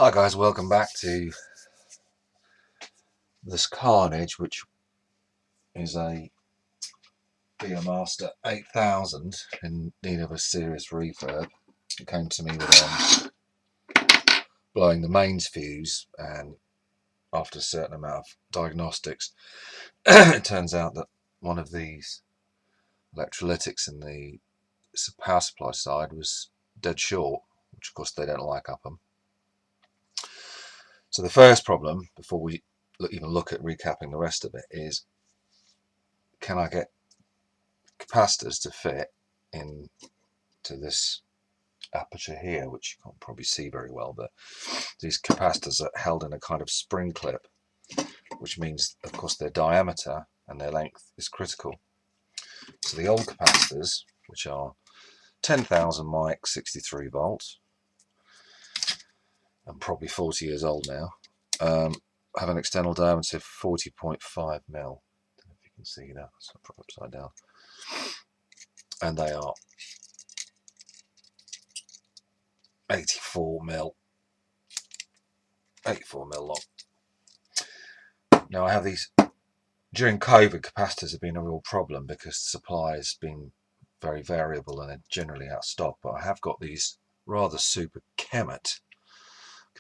Hi guys, welcome back to this carnage, which is a Beomaster 8000 in need of a serious refurb. It came to me with blowing the mains fuse, and after a certain amount of diagnostics it turns out that one of these electrolytics in the power supply side was dead short, which of course they don't like up them. So the first problem, before we even look at recapping the rest of it, is can I get capacitors to fit into this aperture here, which you can't probably see very well, but these capacitors are held in a kind of spring clip, which means of course their diameter and their length is critical. So the old capacitors, which are 10,000 mic 63 volts and probably 40 years old now, have an external diameter of 40.5 mil. I don't know if you can see that, it's probably upside down, and they are 84 mil long. Now I have these, during COVID, capacitors have been a real problem because the supply has been very variable and they're generally out of stock, but I have got these rather super Kemet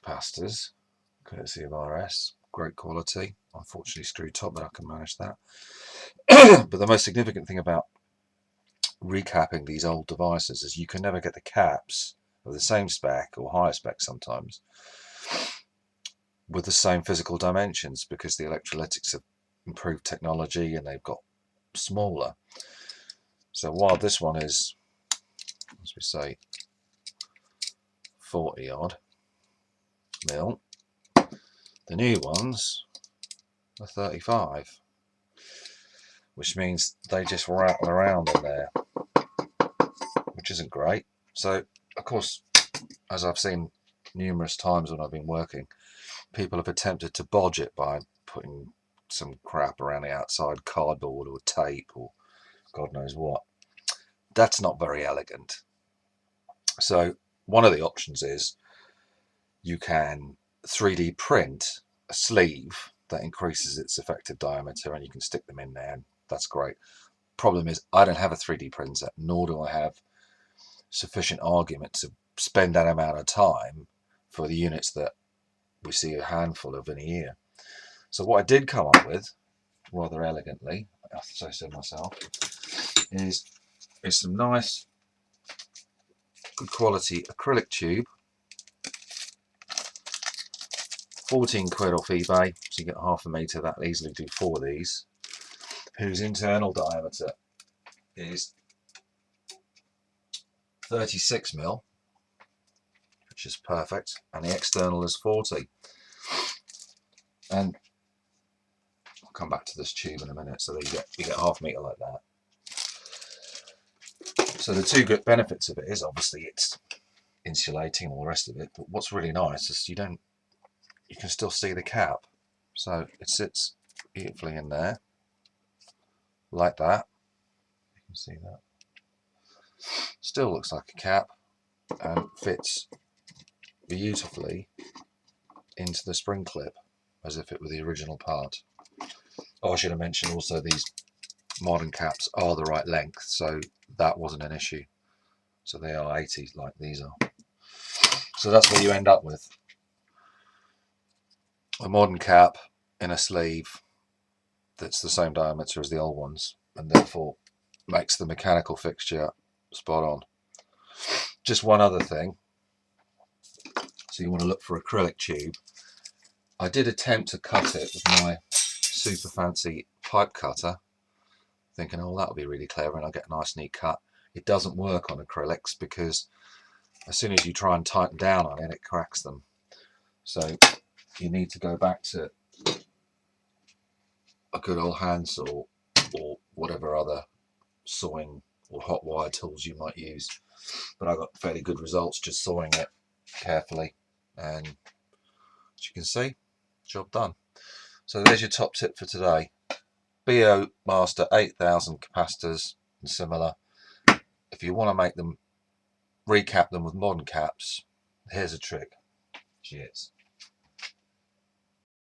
capacitors, courtesy of RS, great quality, unfortunately screw top, but I can manage that. But the most significant thing about recapping these old devices is you can never get the caps of the same spec or higher spec sometimes with the same physical dimensions, because the electrolytics have improved technology and they've got smaller. So while this one is, as we say, 40 odd mil, the new ones are 35, which means they just rattle around in there, which isn't great. So of course, as I've seen numerous times when I've been working, people have attempted to bodge it by putting some crap around the outside, cardboard or tape or God knows what. That's not very elegant. So one of the options is you can 3D print a sleeve that increases its effective diameter and you can stick them in there, and that's great. Problem is I don't have a 3D printer, nor do I have sufficient argument to spend that amount of time for the units that we see a handful of in a year. So what I did come up with, rather elegantly, I have to say so myself, is some nice, good quality acrylic tube, 14 quid off eBay, so you get half a metre. That'll easily do 4 of these, whose internal diameter is 36 mil, which is perfect, and the external is 40. And I'll come back to this tube in a minute. So that you get half a metre like that. So the two good benefits of it is obviously it's insulating and all the rest of it, but what's really nice is you can still see the cap. So it sits beautifully in there like that. You can see that. Still looks like a cap and fits beautifully into the spring clip as if it were the original part. Oh, I should have mentioned also these modern caps are the right length, so that wasn't an issue. So they are 80 like these are. So that's what you end up with. A modern cap in a sleeve that's the same diameter as the old ones, and therefore makes the mechanical fixture spot on. Just one other thing. So you want to look for acrylic tube. I did attempt to cut it with my super fancy pipe cutter, thinking, oh, that'll be really clever and I'll get a nice neat cut. It doesn't work on acrylics because as soon as you try and tighten down on it, it cracks them. So you need to go back to a good old handsaw or whatever other sawing or hot wire tools you might use. But I got fairly good results just sawing it carefully, and as you can see, job done. So there's your top tip for today. Beomaster 8000 capacitors and similar. If you want to make them, recap them with modern caps, here's a trick. Cheers.